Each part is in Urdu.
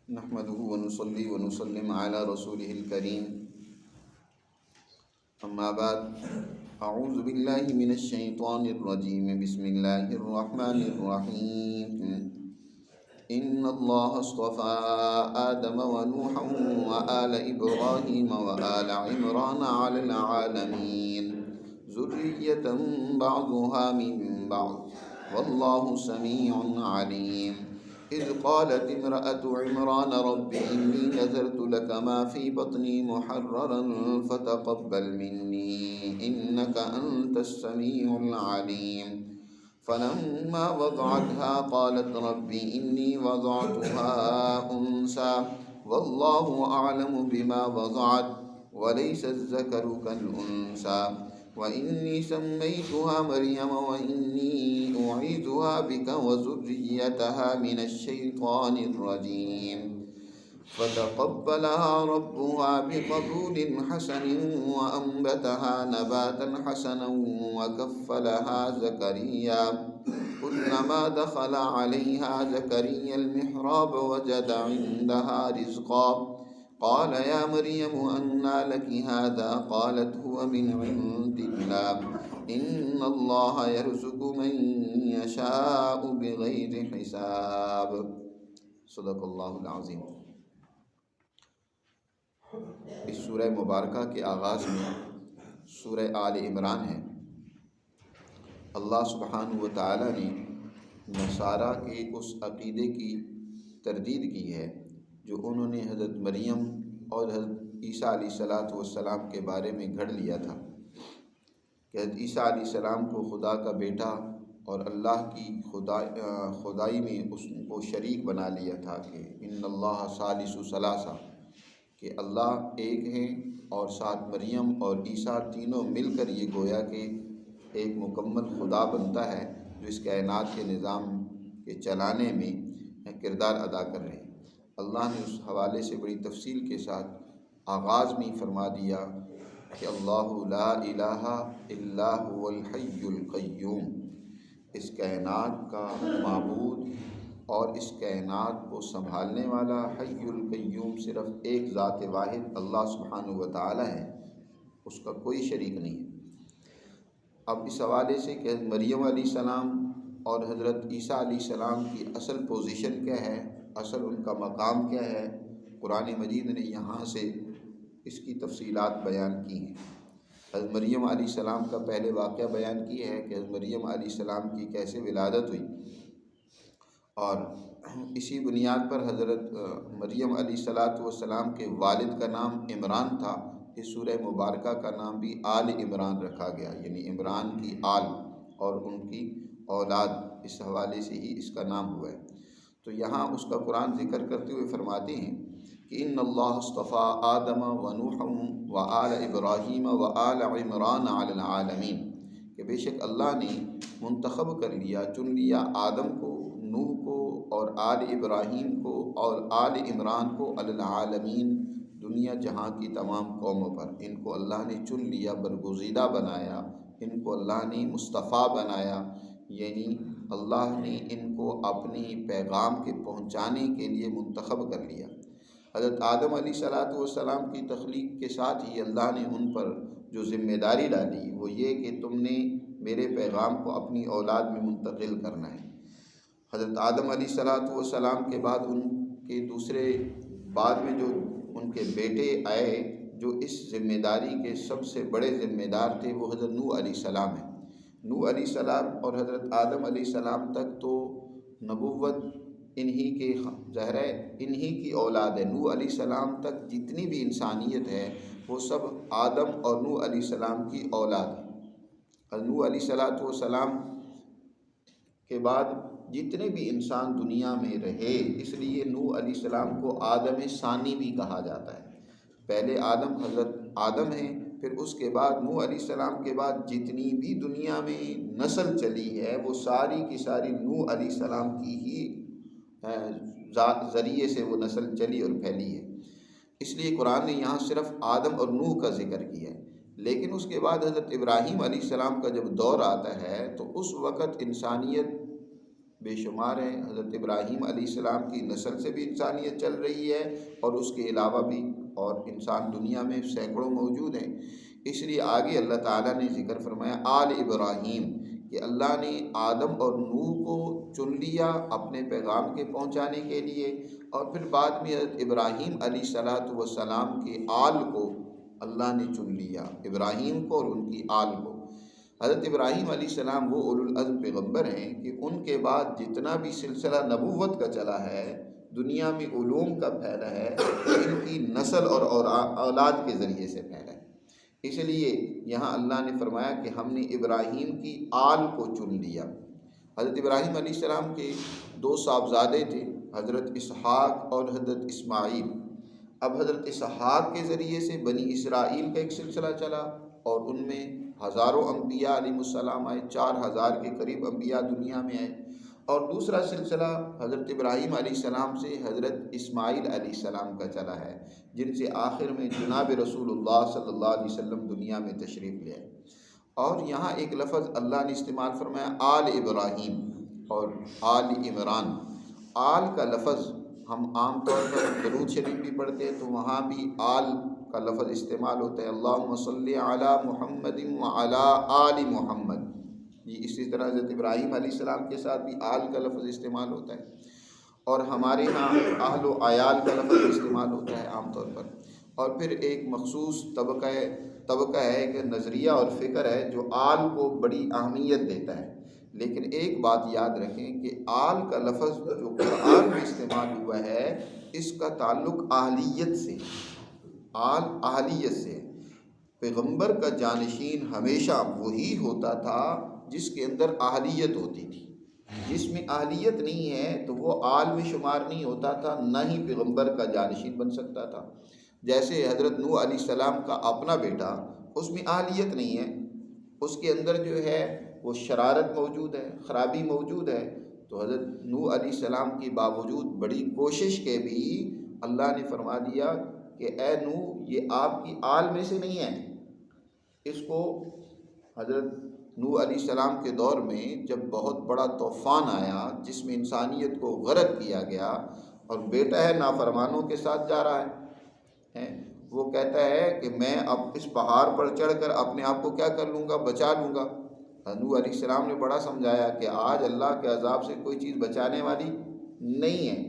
نحمده ونصلي ونسلم على رسوله الكريم أما بعد أعوذ بالله من الشيطان الرجيم بسم الله الرحمن الرحيم إن الله اصطفى آدم ونوحا وآل إبراهيم وآل عمران على العالمين ذرية بعضها من بعض والله سميع عليم إذ قالت امرأة عمران رب إني نذرت لك ما في بطني محررا فتقبل مني إنك أنت السميع العليم فلما وضعتها قالت رب إني وضعتها أنثى والله أعلم بما وضعت وليس الذكر كالأنثى وإني سميتها مريم وإني أعيذها بك وذريتها من الشيطان الرجيم فتقبلها ربها بقبول حسن وأنبتها نباتا حسنا وكفلها زكريا كلما دخل عليها زكريا المحراب وجد عندها رزقا قال يا مريم أنى لك هذا قالت هو من عند الله إن الله يرزق من يشاء بغير حساب صدق اللہ العظیم۔ اس سورہ مبارکہ کے آغاز میں سورہ آل عمران ہے۔ اللہ سبحانہ و تعالی نے نصارہ کے اس عقیدے کی تردید کی ہے جو انہوں نے حضرت مریم اور حضرت عیسیٰ علیہ السلام کے بارے میں گھڑ لیا تھا کہ حضرت عیسیٰ علیہ السلام کو خدا کا بیٹا اور اللہ کی خدائی میں اس کو شریک بنا لیا تھا کہ ان اللہ ثالث ثلاثہ، کہ اللہ ایک ہیں اور ساتھ مریم اور عیسیٰ تینوں مل کر یہ گویا کہ ایک مکمل خدا بنتا ہے جو اس کائنات کے نظام کے چلانے میں کردار ادا کر رہے ہیں۔ اللہ نے اس حوالے سے بڑی تفصیل کے ساتھ آغاز میں فرما دیا کہ اللہ لا الہ الا هو الحی القیوم، اس کائنات کا معبود اور اس کائنات کو سنبھالنے والا حی القیوم صرف ایک ذات واحد اللہ سبحانہ و تعالی ہے، اس کا کوئی شریک نہیں ہے۔ اب اس حوالے سے کہ مریم علیہ السلام اور حضرت عیسیٰ علیہ السلام کی اصل پوزیشن کیا ہے، اصل ان کا مقام کیا ہے، قرآن مجید نے یہاں سے اس کی تفصیلات بیان کی ہیں۔ حضرت مریم علیہ السلام کا پہلے واقعہ بیان کی ہے کہ حضرت مریم علیہ السلام کی کیسے ولادت ہوئی، اور اسی بنیاد پر حضرت مریم علیہ السلام کے والد کا نام عمران تھا۔ اس سورہ مبارکہ کا نام بھی آل عمران رکھا گیا، یعنی عمران کی آل اور ان کی اولاد، اس حوالے سے ہی اس کا نام ہوا ہے۔ تو یہاں اس کا قرآن ذکر کرتے ہوئے فرماتے ہیں کہ ان اللہ اصطفیٰ آدم ونوحا وآل ابراہیم وآل عمران علی العالمین، کہ بے شک اللہ نے منتخب کر لیا، چن لیا آدم کو، نوح کو اور آل ابراہیم کو اور آل عمران کو علی العالمین، دنیا جہاں کی تمام قوموں پر۔ ان کو اللہ نے چن لیا، برگزیدہ بنایا، ان کو اللہ نے مصطفیٰ بنایا، یعنی اللہ نے ان کو اپنے پیغام کے پہنچانے کے لیے منتخب کر لیا۔ حضرت آدم علیہ السلام کی تخلیق کے ساتھ ہی اللہ نے ان پر جو ذمہ داری ڈالی وہ یہ کہ تم نے میرے پیغام کو اپنی اولاد میں منتقل کرنا ہے۔ حضرت آدم علیہ السلام کے بعد ان کے دوسرے بعد میں جو ان کے بیٹے آئے جو اس ذمہ داری کے سب سے بڑے ذمہ دار تھے، وہ حضرت نوح علیہ السلام ہیں۔ نوح علیہ السلام اور حضرت آدم علیہ السلام تک تو نبوت انہی کے انہی کی اولاد ہے۔ نوح علیہ السلام تک جتنی بھی انسانیت ہے وہ سب آدم اور نوح علیہ السلام کی اولاد ہے۔ نوح علیہ السلام کے بعد جتنے بھی انسان دنیا میں رہے، اس لیے نوح علیہ السلام کو آدم ثانی بھی کہا جاتا ہے۔ پہلے آدم حضرت آدم ہیں، پھر اس کے بعد نوح علیہ السلام کے بعد جتنی بھی دنیا میں نسل چلی ہے وہ ساری کی ساری نوح علیہ السلام کی ہی ذریعے سے وہ نسل چلی اور پھیلی ہے۔ اس لیے قرآن نے یہاں صرف آدم اور نوح کا ذکر کیا ہے، لیکن اس کے بعد حضرت ابراہیم علیہ السلام کا جب دور آتا ہے تو اس وقت انسانیت بے شمار ہیں۔ حضرت ابراہیم علیہ السلام کی نسل سے بھی انسانیت چل رہی ہے، اور اس کے علاوہ بھی اور انسان دنیا میں سینکڑوں موجود ہیں۔ اس لیے آگے اللہ تعالیٰ نے ذکر فرمایا آل ابراہیم، کہ اللہ نے آدم اور نوح کو چن لیا اپنے پیغام کے پہنچانے کے لیے، اور پھر بعد میں حضرت ابراہیم علیہ السلام کے آل کو اللہ نے چن لیا، ابراہیم کو اور ان کی آل کو۔ حضرت ابراہیم علیہ السلام وہ اولو العزم پیغمبر ہیں کہ ان کے بعد جتنا بھی سلسلہ نبوت کا چلا ہے، دنیا میں علوم کا پھیلا ہے، ان کی نسل اور اولاد کے ذریعے سے پھیلا ہے۔ اس لیے یہاں اللہ نے فرمایا کہ ہم نے ابراہیم کی آل کو چن لیا۔ حضرت ابراہیم علیہ السلام کے 2 صاحبزادے تھے، حضرت اسحاق اور حضرت اسماعیل۔ اب حضرت اسحاق کے ذریعے سے بنی اسرائیل کا ایک سلسلہ چلا، اور ان میں ہزاروں انبیاء علیہ السلام آئے، 4000 کے قریب انبیاء دنیا میں آئے۔ اور دوسرا سلسلہ حضرت ابراہیم علیہ السلام سے حضرت اسماعیل علیہ السلام کا چلا ہے، جن سے آخر میں جناب رسول اللہ صلی اللہ علیہ وسلم دنیا میں تشریف لے آئے۔ اور یہاں ایک لفظ اللہ نے استعمال فرمایا آل ابراہیم اور آل عمران۔ آل کا لفظ ہم عام طور پر درود شریف بھی پڑھتے ہیں تو وہاں بھی آل کا لفظ استعمال ہوتا ہے، اللہم صلی علی محمد وعلی آل محمد۔ اسی طرح حضرت ابراہیم علیہ السلام کے ساتھ بھی آل کا لفظ استعمال ہوتا ہے، اور ہمارے ہاں اہل و عیال کا لفظ استعمال ہوتا ہے عام طور پر۔ اور پھر ایک مخصوص طبقہ ہے کہ نظریہ اور فکر ہے جو آل کو بڑی اہمیت دیتا ہے، لیکن ایک بات یاد رکھیں کہ آل کا لفظ جو قرآن میں استعمال ہوا ہے اس کا تعلق اہلیت سے، آل اہلیت سے۔ پیغمبر کا جانشین ہمیشہ وہی ہوتا تھا جس کے اندر اہلیت ہوتی تھی، جس میں اہلیت نہیں ہے تو وہ آل میں شمار نہیں ہوتا تھا، نہ ہی پیغمبر کا جانشین بن سکتا تھا۔ جیسے حضرت نوح علیہ السلام کا اپنا بیٹا، اس میں اہلیت نہیں ہے، اس کے اندر جو ہے وہ شرارت موجود ہے، خرابی موجود ہے، تو حضرت نوح علیہ السلام کی باوجود بڑی کوشش کے بھی اللہ نے فرما دیا کہ اے نوح یہ آپ کی آل میں سے نہیں ہے۔ اس کو حضرت نوح علیہ السلام کے دور میں جب بہت بڑا طوفان آیا جس میں انسانیت کو غرق کیا گیا، اور بیٹا ہے نافرمانوں کے ساتھ جا رہا ہے، وہ کہتا ہے کہ میں اب اس پہاڑ پر چڑھ کر اپنے آپ کو کیا کر لوں گا، بچا لوں گا۔ نوح علیہ السلام نے بڑا سمجھایا کہ آج اللہ کے عذاب سے کوئی چیز بچانے والی نہیں ہے،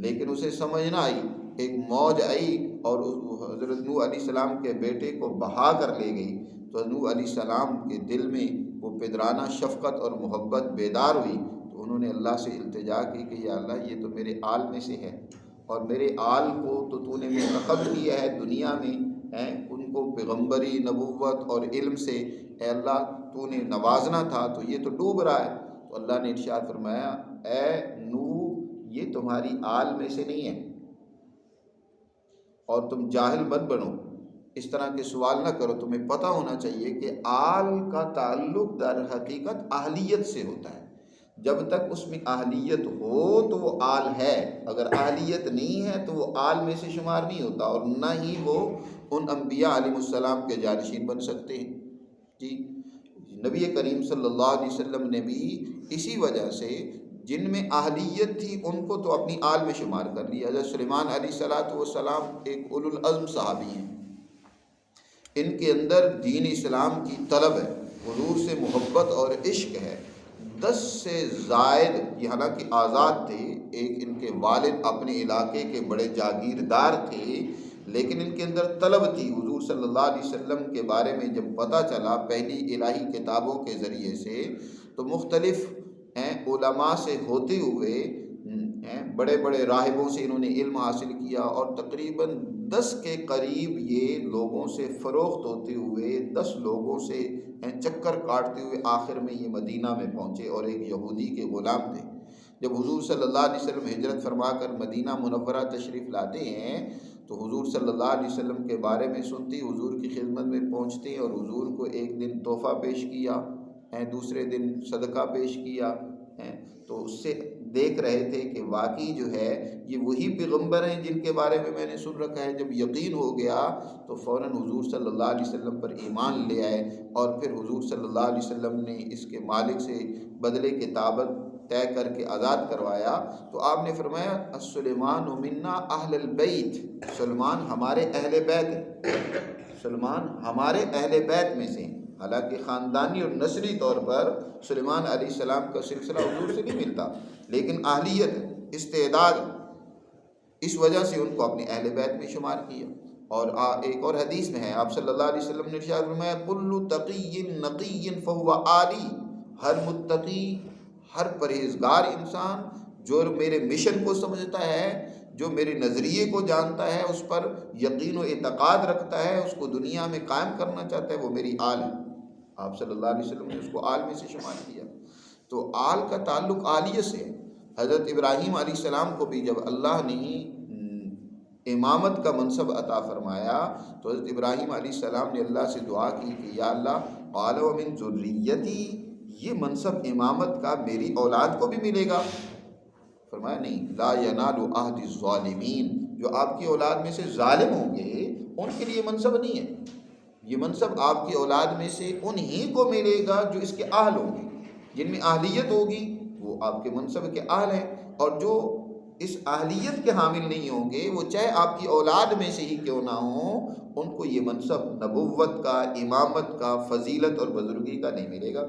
لیکن اسے سمجھ نہ آئی۔ ایک موج آئی اور حضرت نوح علیہ السلام کے بیٹے کو بہا کر لے گئی، تو نوح علیہ السلام کے دل میں وہ پدرانہ شفقت اور محبت بیدار ہوئی، تو انہوں نے اللہ سے التجا کی کہ یا اللہ یہ تو میرے آل میں سے ہے، اور میرے آل کو تو نے منتخب کیا ہے دنیا میں، ان کو پیغمبری نبوت اور علم سے اے اللہ تو نے نوازنا تھا، تو یہ تو ڈوب رہا ہے۔ تو اللہ نے ارشاد فرمایا اے نوح یہ تمہاری آل میں سے نہیں ہے، اور تم جاہل مت بنو، اس طرح کے سوال نہ کرو، تمہیں پتہ ہونا چاہیے کہ آل کا تعلق در حقیقت اہلیت سے ہوتا ہے۔ جب تک اس میں اہلیت ہو تو وہ آل ہے، اگر اہلیت نہیں ہے تو وہ آل میں سے شمار نہیں ہوتا، اور نہ ہی وہ ان انبیاء علیہ السلام کے جانشین بن سکتے ہیں۔ جی نبی کریم صلی اللہ علیہ وسلم نے بھی اسی وجہ سے جن میں اہلیت تھی ان کو تو اپنی آل میں شمار کر لیا۔ حضرت سلیمان علیہ السلام ایک اولو العزم صحابی ہیں، ان کے اندر دین اسلام کی طلب ہے، حضور سے محبت اور عشق ہے۔ 10 سے زائد یہ حالانکہ آزاد تھے، ایک ان کے والد اپنے علاقے کے بڑے جاگیردار تھے، لیکن ان کے اندر طلب تھی حضور صلی اللہ علیہ وسلم کے بارے میں۔ جب پتہ چلا پہلی الہی کتابوں کے ذریعے سے، تو مختلف علماء سے ہوتے ہوئے بڑے بڑے راہبوں سے انہوں نے علم حاصل کیا، اور تقریباً 10 کے قریب یہ لوگوں سے فروخت ہوتے ہوئے 10 لوگوں سے چکر کاٹتے ہوئے آخر میں یہ مدینہ میں پہنچے، اور ایک یہودی کے غلام تھے۔ جب حضور صلی اللہ علیہ وسلم ہجرت فرما کر مدینہ منورہ تشریف لاتے ہیں تو حضور صلی اللہ علیہ وسلم کے بارے میں سنتی حضور کی خدمت میں پہنچتے ہیں، اور حضور کو ایک دن تحفہ پیش کیا، دوسرے دن صدقہ پیش کیا، تو اس سے دیکھ رہے تھے کہ واقعی جو ہے یہ وہی پیغمبر ہیں جن کے بارے میں میں نے سن رکھا ہے۔ جب یقین ہو گیا تو فوراً حضور صلی اللہ علیہ وسلم پر ایمان لے آئے، اور پھر حضور صلی اللہ علیہ وسلم نے اس کے مالک سے بدلے کتابت طے کر کے آزاد کروایا تو آپ نے فرمایا سلیمان منا اہل البیت، سلمان ہمارے اہل بیت ہیں، سلمان ہمارے اہل بیت میں سے ہیں۔ حالانکہ خاندانی اور نسلی طور پر سلیمان علیہ السلام کا سلسلہ حضور سے نہیں ملتا، لیکن اہلیت، استعداد، اس وجہ سے ان کو اپنے اہل بیت میں شمار کیا۔ اور ایک اور حدیث میں ہے، آپ صلی اللہ علیہ وسلم نے ارشاد فرمایا کل تقی نقی فہو آلی، ہر متقی، ہر پرہیزگار انسان جو میرے مشن کو سمجھتا ہے، جو میرے نظریے کو جانتا ہے، اس پر یقین و اعتقاد رکھتا ہے، اس کو دنیا میں قائم کرنا چاہتا ہے، وہ میری آل ہے۔ آپ صلی اللہ علیہ وسلم نے اس کو آل میں سے شمار کیا۔ تو آل کا تعلق آلیت سے ہے۔ حضرت ابراہیم علیہ السلام کو بھی جب اللہ نے امامت کا منصب عطا فرمایا تو حضرت ابراہیم علیہ السلام نے اللہ سے دعا کی کہ یا اللہ قال ومن ذریتی، یہ منصب امامت کا میری اولاد کو بھی ملے گا؟ فرمایا نہیں، لا ینال عہد الظالمین، جو آپ کی اولاد میں سے ظالم ہوں گے ان کے لیے منصب نہیں ہے، یہ منصب آپ کی اولاد میں سے انہی کو ملے گا جو اس کے اہل ہوں گے، جن میں اہلیت ہوگی وہ آپ کے منصب کے اہل ہیں، اور جو اس اہلیت کے حامل نہیں ہوں گے وہ چاہے آپ کی اولاد میں سے ہی کیوں نہ ہوں، ان کو یہ منصب نبوت کا، امامت کا، فضیلت اور بزرگی کا نہیں ملے گا۔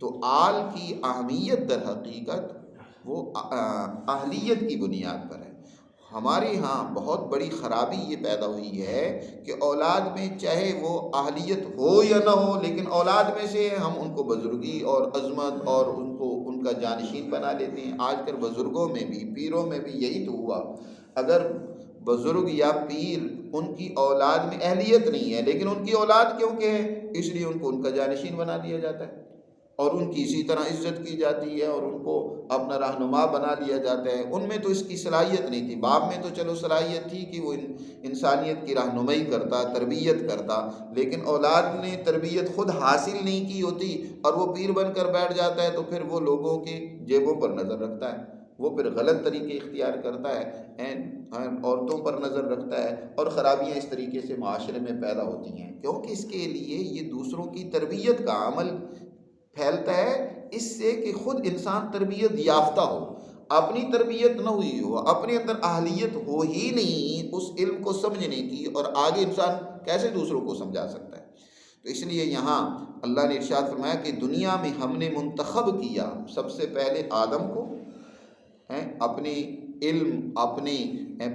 تو آل کی اہمیت در حقیقت وہ اہلیت کی بنیاد پر ہے۔ ہمارے ہاں بہت بڑی خرابی یہ پیدا ہوئی ہے کہ اولاد میں چاہے وہ اہلیت ہو یا نہ ہو، لیکن اولاد میں سے ہم ان کو بزرگی اور عظمت اور ان کو ان کا جانشین بنا لیتے ہیں۔ آج کل بزرگوں میں بھی، پیروں میں بھی یہی تو ہوا۔ اگر بزرگ یا پیر ان کی اولاد میں اہلیت نہیں ہے لیکن ان کی اولاد کیونکہ ہے، اس لیے ان کو ان کا جانشین بنا دیا جاتا ہے اور ان کی اسی طرح عزت کی جاتی ہے اور ان کو اپنا رہنما بنا لیا جاتا ہے۔ ان میں تو اس کی صلاحیت نہیں تھی، باپ میں تو چلو صلاحیت تھی کہ وہ انسانیت کی رہنمائی کرتا، تربیت کرتا، لیکن اولاد نے تربیت خود حاصل نہیں کی ہوتی اور وہ پیر بن کر بیٹھ جاتا ہے تو پھر وہ لوگوں کے جیبوں پر نظر رکھتا ہے، وہ پھر غلط طریقے اختیار کرتا ہے، عورتوں پر نظر رکھتا ہے، اور خرابیاں اس طریقے سے معاشرے میں پیدا ہوتی ہیں، کیونکہ اس کے لیے یہ دوسروں کی تربیت کا عمل پھیلتا ہے اس سے کہ خود انسان تربیت یافتہ ہو، اپنی تربیت نہ ہوئی ہو، اپنے اندر اہلیت ہو ہی نہیں اس علم کو سمجھنے کی، اور آگے انسان کیسے دوسروں کو سمجھا سکتا ہے۔ تو اس لیے یہاں اللہ نے ارشاد فرمایا کہ دنیا میں ہم نے منتخب کیا سب سے پہلے آدم کو، اپنے علم، اپنے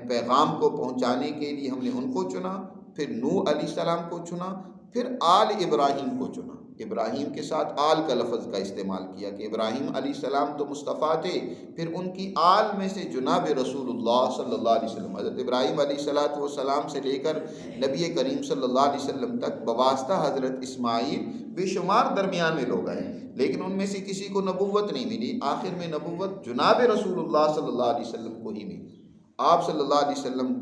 پیغام کو پہنچانے کے لیے ہم نے ان کو چنا، پھر نوح علیہ السلام کو چنا، پھر آل ابراہیم کو چنا۔ ابراہیم کے ساتھ آل کا لفظ کا استعمال کیا کہ ابراہیم علیہ السلام تو مصطفیٰ تھے، پھر ان کی آل میں سے جناب رسول اللہ صلی اللہ علیہ وسلم، حضرت ابراہیم علیہ السلام سے لے کر نبی کریم صلی اللہ علیہ وسلم تک بواسطہ حضرت اسماعیل بے شمار درمیان میں لوگ آئے، لیکن ان میں سے کسی کو نبوت نہیں ملی، آخر میں نبوت جناب رسول اللہ صلی اللہ علیہ وسلم کو ہی ملی۔ آپ صلی اللہ علیہ وسلم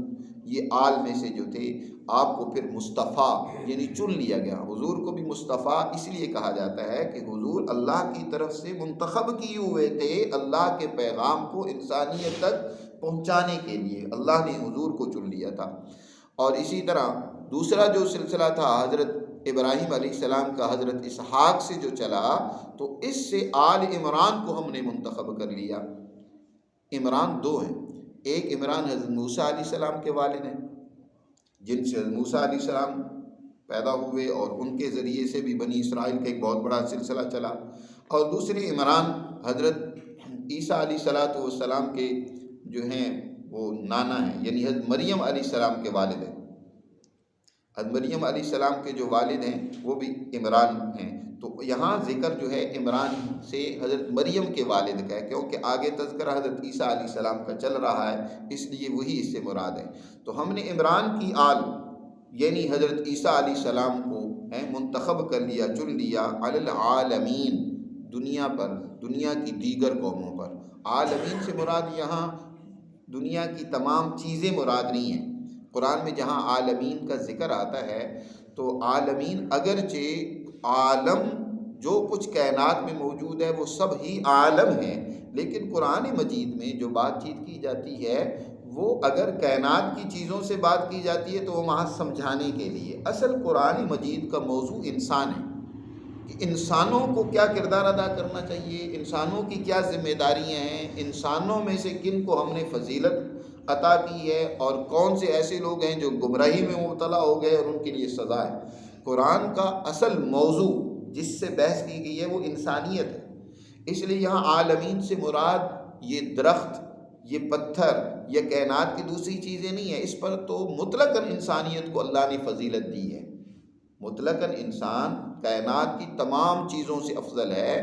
یہ آل میں سے جو تھے، آپ کو پھر مصطفیٰ یعنی چن لیا گیا۔ حضور کو بھی مصطفیٰ اس لیے کہا جاتا ہے کہ حضور اللہ کی طرف سے منتخب کیے ہوئے تھے اللہ کے پیغام کو انسانیت تک پہنچانے کے لیے، اللہ نے حضور کو چن لیا تھا۔ اور اسی طرح دوسرا جو سلسلہ تھا حضرت ابراہیم علیہ السلام کا حضرت اسحاق سے جو چلا، تو اس سے آل عمران کو ہم نے منتخب کر لیا۔ عمران دو ہیں، ایک عمران حضرت موسیٰ علیہ السلام کے والد ہیں جن سے حضرت موسیٰ علیہ السلام پیدا ہوئے اور ان کے ذریعے سے بھی بنی اسرائیل کا ایک بہت بڑا سلسلہ چلا، اور دوسری عمران حضرت عیسیٰ علیہ السلام کے جو ہیں وہ نانا ہیں، یعنی حضرت مریم علیہ السلام کے والد ہیں۔ حضرت مریم علیہ السلام کے جو والد ہیں وہ بھی عمران ہیں، تو یہاں ذکر جو ہے عمران سے حضرت مریم کے والد کا ہے، کیونکہ آگے تذکرہ حضرت عیسیٰ علیہ السلام کا چل رہا ہے، اس لیے وہی اس سے مراد ہے۔ تو ہم نے عمران کی آل یعنی حضرت عیسیٰ علیہ السلام کو منتخب کر لیا، چن لیا، علی العالمین، دنیا پر، دنیا کی دیگر قوموں پر۔ عالمین سے مراد یہاں دنیا کی تمام چیزیں مراد نہیں ہیں۔ قرآن میں جہاں عالمین کا ذکر آتا ہے تو عالمین اگرچہ عالم جو کچھ کائنات میں موجود ہے وہ سب ہی عالم ہیں، لیکن قرآن مجید میں جو بات چیت کی جاتی ہے وہ اگر کائنات کی چیزوں سے بات کی جاتی ہے تو وہ وہاں سمجھانے کے لیے، اصل قرآن مجید کا موضوع انسان ہے کہ انسانوں کو کیا کردار ادا کرنا چاہیے، انسانوں کی کیا ذمہ داریاں ہیں، انسانوں میں سے کن کو ہم نے فضیلت عطا کی ہے، اور کون سے ایسے لوگ ہیں جو گمراہی میں مبتلا ہو گئے اور ان کے لیے سزا ہے۔ قرآن کا اصل موضوع جس سے بحث کی گئی ہے وہ انسانیت ہے، اس لیے یہاں عالمین سے مراد یہ درخت، یہ پتھر، یہ کائنات کی دوسری چیزیں نہیں ہیں، اس پر تو مطلقاً انسانیت کو اللہ نے فضیلت دی ہے۔ مطلقاً انسان کائنات کی تمام چیزوں سے افضل ہے۔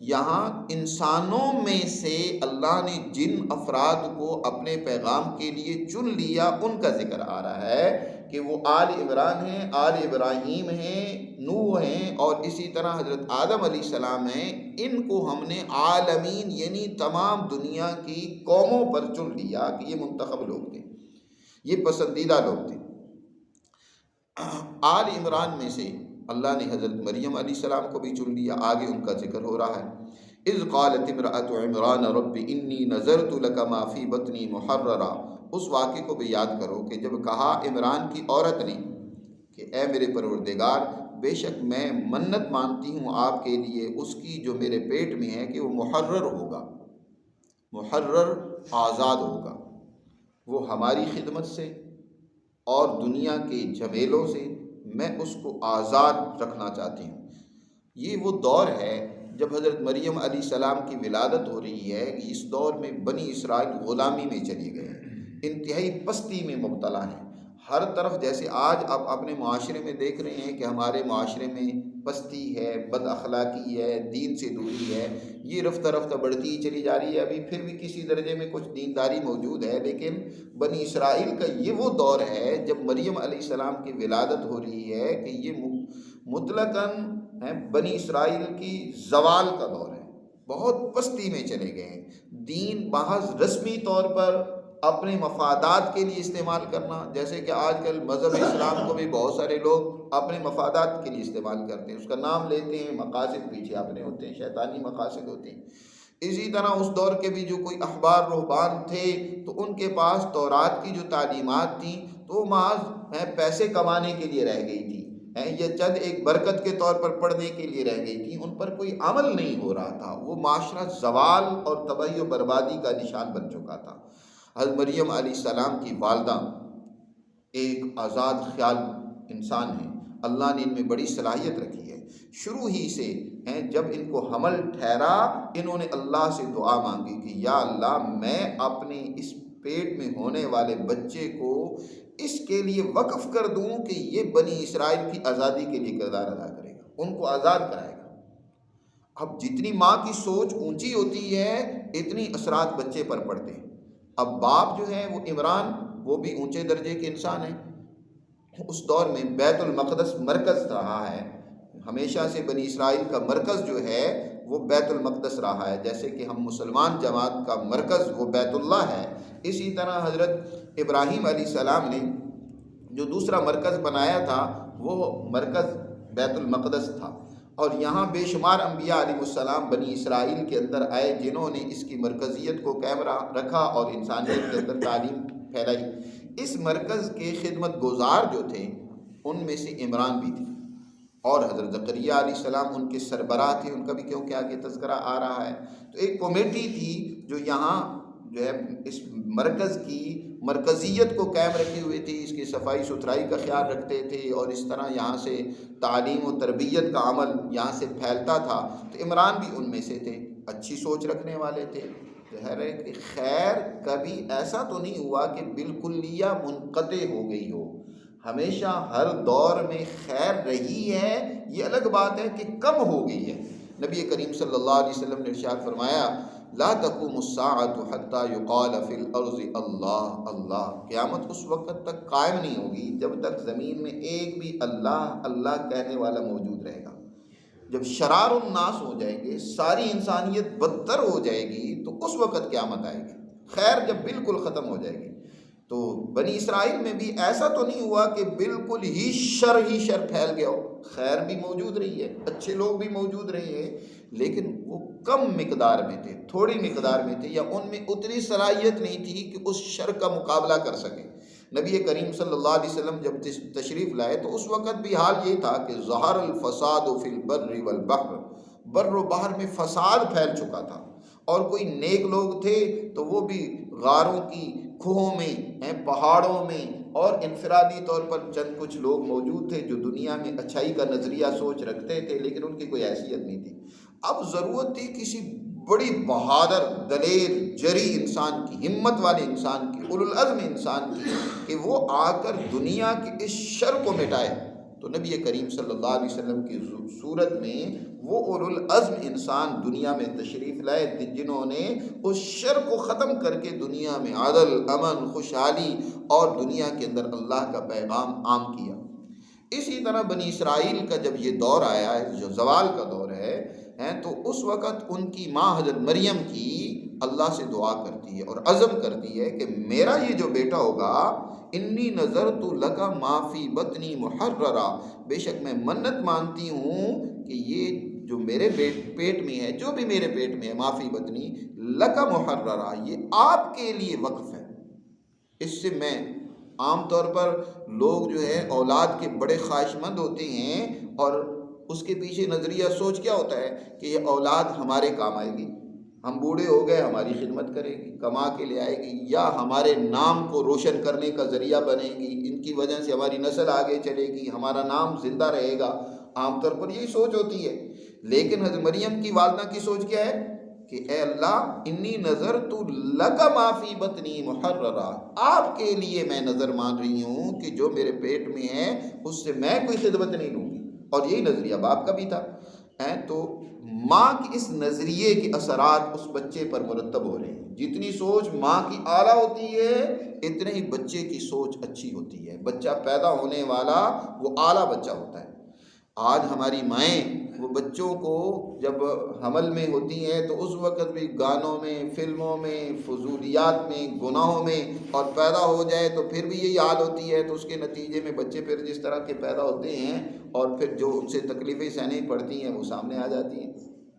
یہاں انسانوں میں سے اللہ نے جن افراد کو اپنے پیغام کے لیے چن لیا ان کا ذکر آ رہا ہے کہ وہ آل عمران ہیں، آل ابراہیم ہیں، نوح ہیں، اور اسی طرح حضرت آدم علیہ السلام ہیں۔ ان کو ہم نے عالمین یعنی تمام دنیا کی قوموں پر چن لیا کہ یہ منتخب لوگ تھے، یہ پسندیدہ لوگ تھے۔ آل عمران میں سے اللہ نے حضرت مریم علیہ السلام کو بھی چن لیا، آگے ان کا ذکر ہو رہا ہے۔ اذ قالت امرأة عمران رب انی نذرت لک ما فی بطنی محررا، اس واقعے کو بھی یاد کرو کہ جب کہا عمران کی عورت نے کہ اے میرے پروردگار، بے شک میں منت مانتی ہوں آپ کے لیے اس کی جو میرے پیٹ میں ہے کہ وہ محرر ہوگا، محرر آزاد ہوگا، وہ ہماری خدمت سے اور دنیا کے جھمیلوں سے میں اس کو آزاد رکھنا چاہتی ہوں۔ یہ وہ دور ہے جب حضرت مریم علیہ السلام کی ولادت ہو رہی ہے۔ اس دور میں بنی اسرائیل غلامی میں چلی گئے ہیں، انتہائی پستی میں مبتلا ہیں۔ ہر طرف جیسے آج آپ اپنے معاشرے میں دیکھ رہے ہیں کہ ہمارے معاشرے میں پستی ہے، بد اخلاقی ہے، دین سے دوری ہے، یہ رفتہ رفتہ بڑھتی ہی چلی جا رہی ہے۔ ابھی پھر بھی کسی درجے میں کچھ دینداری موجود ہے، لیکن بنی اسرائیل کا یہ وہ دور ہے جب مریم علیہ السلام کی ولادت ہو رہی ہے کہ یہ مطلقاً بنی اسرائیل کی زوال کا دور ہے، بہت پستی میں چلے گئے ہیں۔ دین محض رسمی طور پر اپنے مفادات کے لیے استعمال کرنا، جیسے کہ آج کل مذہب اسلام کو بھی بہت سارے لوگ اپنے مفادات کے لیے استعمال کرتے ہیں، اس کا نام لیتے ہیں، مقاصد پیچھے اپنے ہوتے ہیں، شیطانی مقاصد ہوتے ہیں۔ اسی طرح اس دور کے بھی جو کوئی احبار رہبان تھے تو ان کے پاس تورات کی جو تعلیمات تھیں تو وہ محض پیسے کمانے کے لیے رہ گئی تھی، یہ چند ایک برکت کے طور پر پڑھنے کے لیے رہ گئی تھی، ان پر کوئی عمل نہیں ہو رہا تھا۔ وہ معاشرہ زوال اور تباہی و بربادی کا نشان بن چکا تھا۔ حضرت مریم علیہ السلام کی والدہ ایک آزاد خیال انسان ہیں، اللہ نے ان میں بڑی صلاحیت رکھی ہے۔ شروع ہی سے جب ان کو حمل ٹھہرا انہوں نے اللہ سے دعا مانگی کہ یا اللہ میں اپنے اس پیٹ میں ہونے والے بچے کو اس کے لیے وقف کر دوں کہ یہ بنی اسرائیل کی آزادی کے لیے کردار ادا کرے گا، ان کو آزاد کرائے گا۔ اب جتنی ماں کی سوچ اونچی ہوتی ہے اتنی اثرات بچے پر پڑتے ہیں۔ اب باپ جو ہے وہ عمران، وہ بھی اونچے درجے کے انسان ہیں۔ اس دور میں بیت المقدس مرکز رہا ہے، ہمیشہ سے بنی اسرائیل کا مرکز جو ہے وہ بیت المقدس رہا ہے، جیسے کہ ہم مسلمان جماعت کا مرکز وہ بیت اللہ ہے۔ اسی طرح حضرت ابراہیم علیہ السلام نے جو دوسرا مرکز بنایا تھا وہ مرکز بیت المقدس تھا، اور یہاں بے شمار انبیاء علیہ السلام بنی اسرائیل کے اندر آئے جنہوں نے اس کی مرکزیت کو قائم رکھا اور انسانیت کے اندر تعلیم پھیلائی۔ اس مرکز کے خدمت گزار جو تھے ان میں سے عمران بھی تھے، اور حضرت زکریا علیہ السلام ان کے سربراہ تھے، ان کا بھی کیونکہ آگے تذکرہ آ رہا ہے۔ تو ایک کمیٹی تھی جو یہاں جو ہے اس مرکز کی مرکزیت کو قائم رکھی ہوئی تھی، اس کی صفائی ستھرائی کا خیال رکھتے تھے، اور اس طرح یہاں سے تعلیم و تربیت کا عمل یہاں سے پھیلتا تھا۔ تو عمران بھی ان میں سے تھے، اچھی سوچ رکھنے والے تھے۔ ظاہر ہے کہ خیر کبھی ایسا تو نہیں ہوا کہ بالکلیہ منقطع ہو گئی ہو، ہمیشہ ہر دور میں خیر رہی ہے، یہ الگ بات ہے کہ کم ہو گئی ہے۔ نبی کریم صلی اللہ علیہ وسلم نے ارشاد فرمایا لا تقوم الساعة حتى يقال في الارض اللہ اللہ، قیامت اس وقت تک قائم نہیں ہوگی جب تک زمین میں ایک بھی اللہ اللہ کہنے والا موجود رہے گا۔ جب شرار الناس ہو جائیں گے، ساری انسانیت بدتر ہو جائے گی، تو اس وقت قیامت آئے گی، خیر جب بالکل ختم ہو جائے گی۔ تو بنی اسرائیل میں بھی ایسا تو نہیں ہوا کہ بالکل ہی شر پھیل گیا ہو، خیر بھی موجود رہی ہے، اچھے لوگ بھی موجود رہے ہیں، لیکن وہ کم مقدار میں تھے، تھوڑی مقدار میں تھے، یا ان میں اتنی صلاحیت نہیں تھی کہ اس شر کا مقابلہ کر سکیں۔ نبی کریم صلی اللہ علیہ وسلم جب تشریف لائے تو اس وقت بھی حال یہ تھا کہ ظہر الفساد فی البر والبحر، بر و بحر میں فساد پھیل چکا تھا، اور کوئی نیک لوگ تھے تو وہ بھی غاروں کی کھوہوں میں، پہاڑوں میں، اور انفرادی طور پر چند کچھ لوگ موجود تھے جو دنیا میں اچھائی کا نظریہ سوچ رکھتے تھے، لیکن ان کی کوئی حیثیت نہیں تھی۔ اب ضرورت تھی کسی بڑی بہادر، دلیر، جری انسان کی، ہمت والے انسان کی، اولو العزم انسان کی، کہ وہ آ کر دنیا کے اس شر کو مٹائے۔ تو نبی کریم صلی اللہ علیہ وسلم کی صورت میں وہ اولو العزم انسان دنیا میں تشریف لائے جنہوں نے اس شر کو ختم کر کے دنیا میں عدل، امن، خوشحالی اور دنیا کے اندر اللہ کا پیغام عام کیا۔ اسی طرح بنی اسرائیل کا جب یہ دور آیا ہے، جو زوال کا دور ہے، تو اس وقت ان کی ماں حضرت مریم کی اللہ سے دعا کرتی ہے اور عزم کرتی ہے کہ میرا یہ جو بیٹا ہوگا، انی نذرت لک ما فی بطنی محررا، بے شک میں منت مانتی ہوں کہ یہ جو میرے پیٹ میں ہے، جو بھی میرے پیٹ میں ہے، ما فی بطنی لک محررا، یہ آپ کے لیے وقف ہے۔ اس سے میں عام طور پر لوگ جو ہے اولاد کے بڑے خواہش مند ہوتے ہیں، اور اس کے پیچھے نظریہ سوچ کیا ہوتا ہے کہ یہ اولاد ہمارے کام آئے گی، ہم بوڑھے ہو گئے ہماری خدمت کرے گی، کما کے لے آئے گی، یا ہمارے نام کو روشن کرنے کا ذریعہ بنے گی، ان کی وجہ سے ہماری نسل آگے چلے گی، ہمارا نام زندہ رہے گا۔ عام طور پر یہی سوچ ہوتی ہے، لیکن حضرت مریم کی والدہ کی سوچ کیا ہے کہ اے اللہ، انی نذرت لک ما فی بطنی محررا، آپ کے لیے میں نظر مان رہی ہوں کہ جو میرے پیٹ میں ہے اس سے میں کوئی خدمت نہیں لوں گی۔ اور یہی نظریہ باپ کا بھی تھا۔ تو ماں کی اس نظریے کے اثرات اس بچے پر مرتب ہو رہے ہیں۔ جتنی سوچ ماں کی اعلیٰ ہوتی ہے اتنے ہی بچے کی سوچ اچھی ہوتی ہے، بچہ پیدا ہونے والا وہ اعلیٰ بچہ ہوتا ہے۔ آج ہماری مائیں وہ بچوں کو جب حمل میں ہوتی ہیں تو اس وقت بھی گانوں میں، فلموں میں، فضولیات میں، گناہوں میں، اور پیدا ہو جائے تو پھر بھی یہی حال ہوتی ہے، تو اس کے نتیجے میں بچے پھر جس طرح کے پیدا ہوتے ہیں اور پھر جو ان سے تکلیفیں سہنی پڑتی ہیں وہ سامنے آ جاتی ہیں۔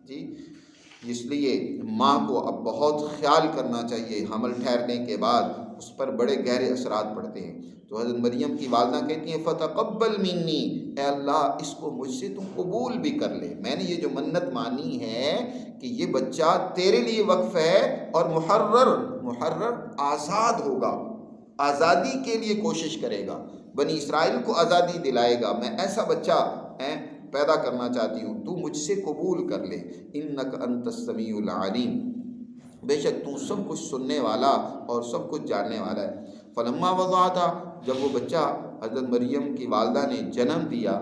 جی، اس لیے ماں کو اب بہت خیال کرنا چاہیے، حمل ٹھہرنے کے بعد اس پر بڑے گہرے اثرات پڑتے ہیں۔ تو حضرت مریم کی والدہ کہتی ہیں فتقبل منی، اے اللہ اس کو مجھ سے تو قبول بھی کر لے، میں نے یہ جو منت مانی ہے کہ یہ بچہ تیرے لیے وقف ہے، اور محرر آزاد ہوگا، آزادی کے لیے کوشش کرے گا، بنی اسرائیل کو آزادی دلائے گا، میں ایسا بچہ پیدا کرنا چاہتی ہوں، تو مجھ سے قبول کر لے، انک انت السمیع العلیم، بے شک تو سب کچھ سننے والا اور سب کچھ جاننے والا ہے۔ فلما وضعتھا، جب وہ بچہ حضرت مریم کی والدہ نے جنم دیا،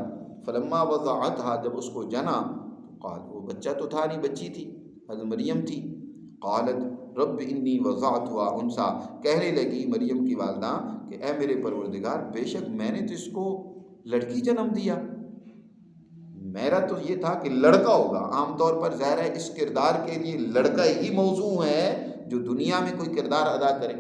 فلما وضعتھا، جب اس کو جنا، قال، وہ بچہ تو تھا نہیں، بچی تھی، حضرت مریم تھی، قالت رب انی وضعتھا انثی، کہنے لگی مریم کی والدہ کہ اے میرے پروردگار، بے شک میں نے تو اس کو لڑکی جنم دیا، میرا تو یہ تھا کہ لڑکا ہوگا۔ عام طور پر ظاہر ہے اس کردار کے لیے لڑکا ہی موزوں ہے جو دنیا میں کوئی کردار ادا کرے،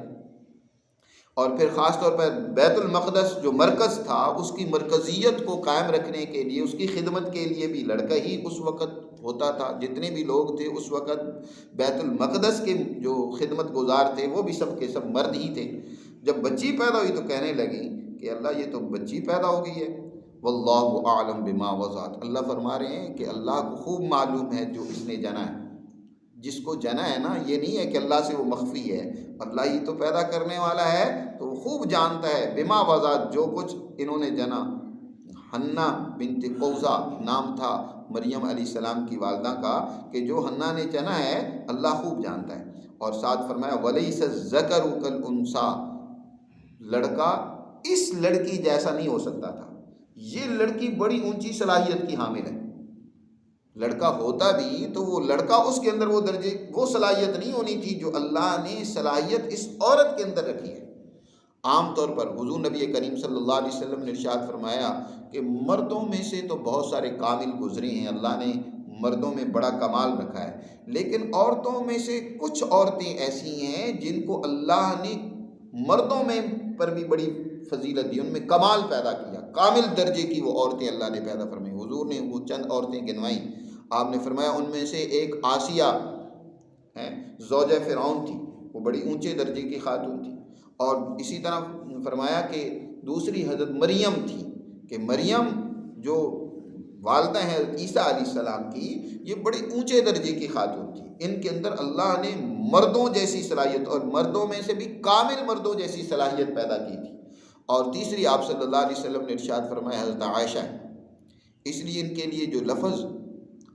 اور پھر خاص طور پر بیت المقدس جو مرکز تھا اس کی مرکزیت کو قائم رکھنے کے لیے، اس کی خدمت کے لیے بھی لڑکا ہی اس وقت ہوتا تھا۔ جتنے بھی لوگ تھے اس وقت بیت المقدس کے جو خدمت گزار تھے وہ بھی سب کے سب مرد ہی تھے۔ جب بچی پیدا ہوئی تو کہنے لگی کہ اللہ یہ تو بچی پیدا ہو گئی ہے، واللہ اعلم بما وضعت، اللہ فرما رہے ہیں کہ اللہ کو خوب معلوم ہے جو اس نے جنا ہے، جس کو جنا ہے نا، یہ نہیں ہے کہ اللہ سے وہ مخفی ہے، اللہ ہی تو پیدا کرنے والا ہے تو وہ خوب جانتا ہے، بما وضعت، جو کچھ انہوں نے جنا۔ حنہ بنت قوزہ نام تھا مریم علیہ السلام کی والدہ کا، کہ جو حنہ نے جنا ہے اللہ خوب جانتا ہے۔ اور ساتھ فرمایا ولیس الذکر کالانثی، لڑکا اس لڑکی جیسا نہیں ہو سکتا تھا، یہ لڑکی بڑی اونچی صلاحیت کی حامل ہے، لڑکا ہوتا بھی تو وہ لڑکا اس کے اندر وہ درجے وہ صلاحیت نہیں ہونی تھی جو اللہ نے صلاحیت اس عورت کے اندر رکھی ہے۔ عام طور پر حضور نبی کریم صلی اللہ علیہ وسلم نے ارشاد فرمایا کہ مردوں میں سے تو بہت سارے کامل گزرے ہیں، اللہ نے مردوں میں بڑا کمال رکھا ہے، لیکن عورتوں میں سے کچھ عورتیں ایسی ہیں جن کو اللہ نے مردوں میں پر بھی بڑی فضیلت دی، ان میں کمال پیدا کیا، کامل درجے کی وہ عورتیں اللہ نے پیدا فرمائی۔ حضور نے وہ چند عورتیں گنوائیں، آپ نے فرمایا ان میں سے ایک آسیہ زوجہ فرعون تھی، وہ بڑی اونچے درجے کی خاتون تھی، اور اسی طرح فرمایا کہ دوسری حضرت مریم تھی کہ مریم جو والدہ ہیں حضرت عیسیٰ علیہ السلام کی، یہ بڑے اونچے درجے کی خاتون تھی، ان کے اندر اللہ نے مردوں جیسی صلاحیت اور مردوں میں سے بھی کامل مردوں جیسی صلاحیت پیدا کی تھی۔ اور تیسری آپ صلی اللہ علیہ وسلم نے ارشاد فرمایا حضرت عائشہ ہے، اس لیے ان کے لیے جو لفظ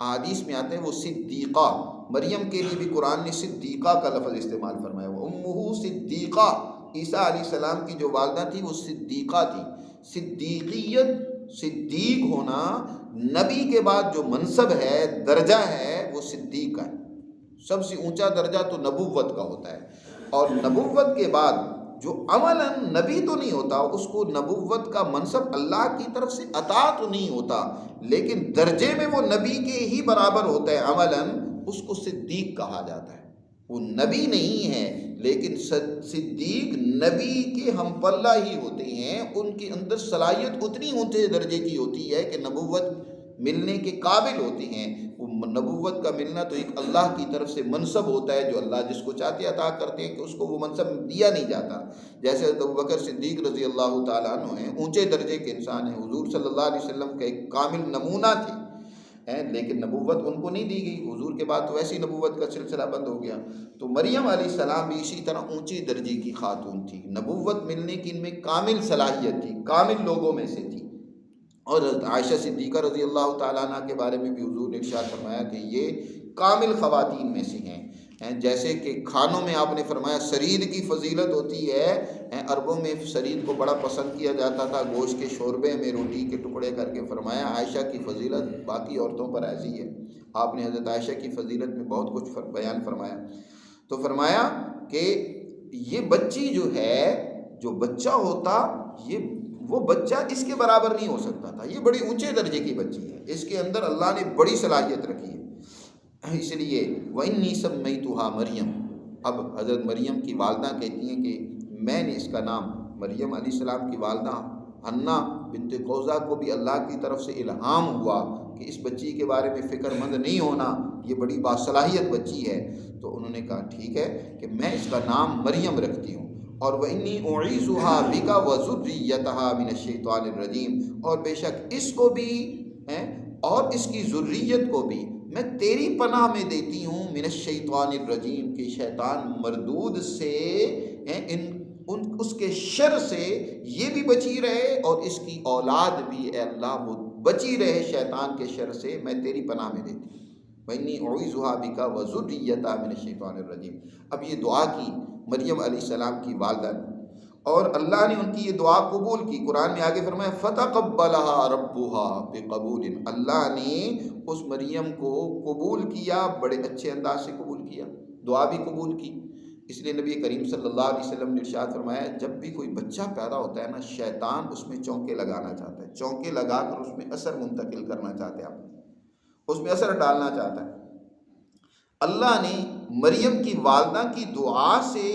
احادیث میں آتے ہیں وہ صدیقہ، مریم کے لیے بھی قرآن نے صدیقہ کا لفظ استعمال فرمایا، وہ امہ صدیقہ، عیسیٰ علیہ السلام کی جو والدہ تھی وہ صدیقہ تھی۔ صدیقیت، صدیق ہونا، نبی کے بعد جو منصب ہے، درجہ ہے، وہ صدیق کا ہے۔ سب سے اونچا درجہ تو نبوت کا ہوتا ہے، اور نبوت کے بعد جو عملاً نبی تو نہیں ہوتا، اس کو نبوت کا منصب اللہ کی طرف سے عطا تو نہیں ہوتا، لیکن درجے میں وہ نبی کے ہی برابر ہوتا ہے عملاً، اس کو صدیق کہا جاتا ہے۔ وہ نبی نہیں ہے لیکن صدیق نبی کے ہم پلہ ہی ہوتے ہیں، ان کے اندر صلاحیت اتنی اونچے درجے کی ہوتی ہے کہ نبوت ملنے کے قابل ہوتے ہیں۔ وہ نبوت کا ملنا تو ایک اللہ کی طرف سے منصب ہوتا ہے، جو اللہ جس کو چاہتے عطا کرتے ہیں، کہ اس کو وہ منصب دیا نہیں جاتا۔ جیسے ابوبکر صدیق رضی اللہ تعالیٰ عنہ ہیں، اونچے درجے کے انسان ہیں، حضور صلی اللہ علیہ وسلم کا ایک کامل نمونہ تھے، لیکن نبوت ان کو نہیں دی گئی، حضور کے بعد تو ویسی نبوت کا سلسلہ بند ہو گیا۔ تو مریم علیہ السلام بھی اسی طرح اونچی درجے کی خاتون تھی، نبوت ملنے کی ان میں کامل صلاحیت تھی، کامل لوگوں میں سے تھی۔ اور عائشہ صدیقہ رضی اللہ تعالیٰ عنہ کے بارے میں بھی حضور نے ارشاد فرمایا کہ یہ کامل خواتین میں سے ہیں۔ جیسے کہ کھانوں میں آپ نے فرمایا سرید کی فضیلت ہوتی ہے، عربوں میں سرید کو بڑا پسند کیا جاتا تھا، گوشت کے شوربے میں روٹی کے ٹکڑے کر کے، فرمایا عائشہ کی فضیلت باقی عورتوں پر ایسی ہے۔ آپ نے حضرت عائشہ کی فضیلت میں بہت کچھ بیان فرمایا، تو فرمایا کہ یہ بچی جو ہے، جو بچہ ہوتا، وہ بچہ اس کے برابر نہیں ہو سکتا تھا، یہ بڑی اونچے درجے کی بچی ہے، اس کے اندر اللہ نے بڑی صلاحیت رکھی ہے۔ اس لیے وَإِنِّي سَمَّيْتُهَا مریم، اب حضرت مریم کی والدہ کہتی ہیں کہ میں نے اس کا نام، مریم علیہ السلام کی والدہ حنہ بنت قوزہ کو بھی اللہ کی طرف سے الہام ہوا کہ اس بچی کے بارے میں فکر مند نہیں ہونا، یہ بڑی باصلاحیت بچی ہے، تو انہوں نے کہا ٹھیک ہے کہ میں اس کا نام مریم رکھتی ہوں۔ اور وَإِنِّي أُعِيذُهَا بِكَ وَذُرِّيَّتَهَا مِنَ الشَّيْطَانِ الرَّجِيمِ، اور بے شک اس کو بھی اور اس کی ذریت کو بھی میں تیری پناہ میں دیتی ہوں، من الشیطان الرجیم، کہ شیطان مردود سے، اس کے شر سے یہ بھی بچی رہے، اور اس کی اولاد بھی اے اللہ وہ بچی رہے شیطان کے شر سے، میں تیری پناہ میں دیتی ہوں۔ وَإِنِّي أُعِيذُهَا بِكَ وَذُرِّيَّتَهَا مِنَ الشَّيْطَانِ الرَّجِيمِ۔ اب یہ دعا کی مریم علیہ السلام کی والدہ نے، اور اللہ نے ان کی یہ دعا قبول کی۔ قرآن میں آگے فرمایا فَتَقَبَّلَهَا رَبُّهَا بِقَبُولٍ، اللہ نے اس مریم کو قبول کیا، بڑے اچھے انداز سے قبول کیا، دعا بھی قبول کی۔ اس لیے نبی کریم صلی اللہ علیہ وسلم نے ارشاد فرمایا جب بھی کوئی بچہ پیدا ہوتا ہے نا، شیطان اس میں چونکے لگانا چاہتا ہے، چونکے لگا کر اس میں اثر منتقل کرنا چاہتا ہے، اس میں اثر ڈالنا چاہتا ہے۔ اللہ نے مریم کی والدہ کی دعا سے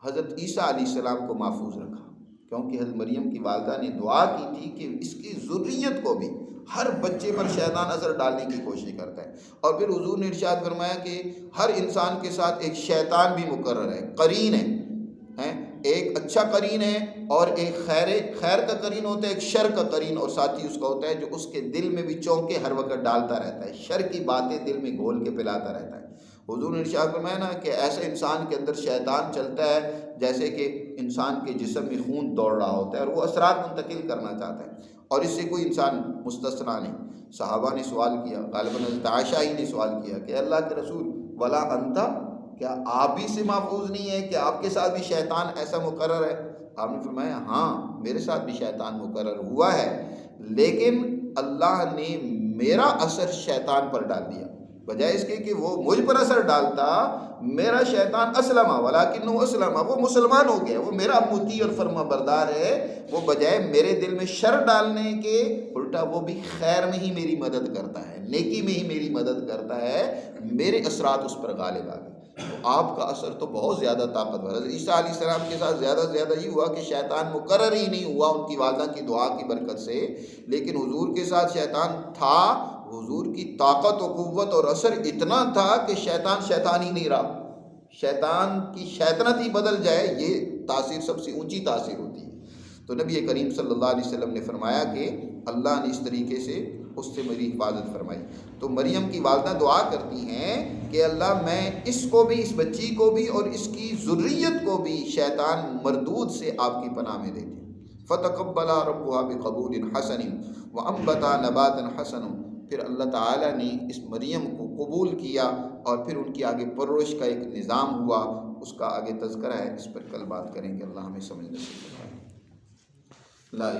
حضرت عیسیٰ علیہ السلام کو محفوظ رکھا، کیونکہ حضرت مریم کی والدہ نے دعا کی تھی کہ اس کی ذریت کو بھی، ہر بچے پر شیطان اثر ڈالنے کی کوشش کرتا ہے۔ اور پھر حضور نے ارشاد فرمایا کہ ہر انسان کے ساتھ ایک شیطان بھی مقرر ہے، قرین ہے، ایک اچھا قرین ہے اور ایک خیر کا قرین ہوتا ہے، ایک شر کا قرین اور ساتھی اس کا ہوتا ہے جو اس کے دل میں بھی چونکے ہر وقت ڈالتا رہتا ہے، شر کی باتیں دل میں گھول کے پلاتا رہتا ہے۔ حضور نے ارشاد فرمایا نا کہ ایسے انسان کے اندر شیطان چلتا ہے جیسے کہ انسان کے جسم میں خون دوڑ رہا ہوتا ہے، اور وہ اثرات منتقل کرنا چاہتا ہے، اور اس سے کوئی انسان مستثنا نہیں۔ صحابہ نے سوال کیا، غالباً حضرت عائشہ ہی نے سوال کیا کہ اللہ کے رسول ولا انت، کیا آپ بھی سے محفوظ نہیں ہے کہ آپ کے ساتھ بھی شیطان ایسا مقرر ہے؟ آپ نے فرمایا ہاں میرے ساتھ بھی شیطان مقرر ہوا ہے، لیکن اللہ نے میرا اثر شیطان پر ڈال دیا، بجائے اس کے کہ وہ مجھ پر اثر ڈالتا، میرا شیطان اسلم ولکنہ اسلم، وہ مسلمان ہو گیا، وہ میرا مطیع اور فرما بردار ہے، وہ بجائے میرے دل میں شر ڈالنے کے الٹا وہ بھی خیر میں ہی میری مدد کرتا ہے، نیکی میں ہی میری مدد کرتا ہے، میرے اثرات اس پر غالب آ گئے۔ تو آپ کا اثر تو بہت زیادہ طاقتور ہے۔ حضرت عیسیٰ علیہ السلام کے ساتھ زیادہ سے زیادہ یہ ہوا کہ شیطان مقرر ہی نہیں ہوا ان کی والدہ کی دعا کی برکت سے، لیکن حضور کے ساتھ شیطان تھا، حضور کی طاقت و قوت اور اثر اتنا تھا کہ شیطان ہی نہیں رہا، شیطان کی شیطنت ہی بدل جائے، یہ تاثیر سب سے اونچی تاثیر ہوتی ہے۔ تو نبی کریم صلی اللہ علیہ وسلم نے فرمایا کہ اللہ نے اس طریقے سے اس سے میری حفاظت فرمائی۔ تو مریم کی والدہ دعا کرتی ہیں کہ اللہ میں اس کو بھی، اس بچی کو بھی اور اس کی ذریت کو بھی شیطان مردود سے آپ کی پناہ میں دیتی ہوں۔ فتقبلا ربها بقبول حسن وانبتا نباتا حسن، پھر اللہ تعالیٰ نے اس مریم کو قبول کیا اور پھر ان کی آگے پرورش کا ایک نظام ہوا، اس کا آگے تذکرہ ہے، اس پر کل بات کریں گے۔ اللہ ہمیں سمجھ نصیب فرمائے۔ لا